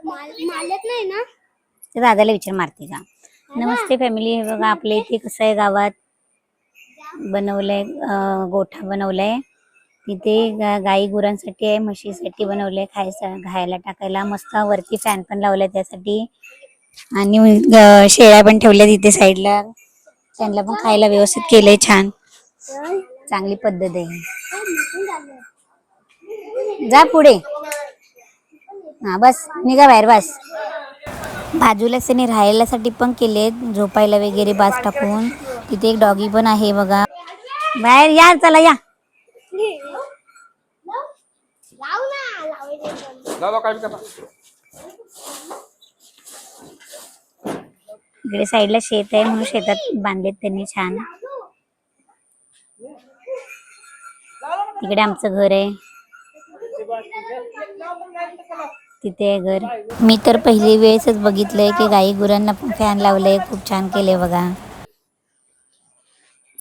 मालत नाही ना. ते दादाला विचार मारते का. नमस्ते फॅमिली. हे बघा आपल्या इथे कसं आहे, गावात बनवलंय, गोठा बनवलाय. तिथे गाई गुरांसाठी आहे, म्हशीसाठी बनवलंय, खायला टाकायला. मस्त वरती फॅन पण लावलाय त्यासाठी. आणि शेळ्या पण ठेवल्या तिथे साईडला. त्यांना पण खायला व्यवस्थित केलंय. छान चांगली पद्धत आहे. जा पुढे. हा बस, निघा बाहेर बस. बाजूलाच त्यांनी राहायलासाठी पण केले, झोपायला वगैरे बास टाकून. तिथे एक डॉगी पण आहे बघा. बाहेर या, चला या. इकडे साईडला शेत आहे, म्हणून शेतात बांधलेत त्यांनी छान. तिकडे आमचं घर आहे, तिथे आहे घर. मी तर पहिली वेळेसच बघितलंय की गाई गुरांना पण फॅन लावलंय. खूप छान केलंय बघा.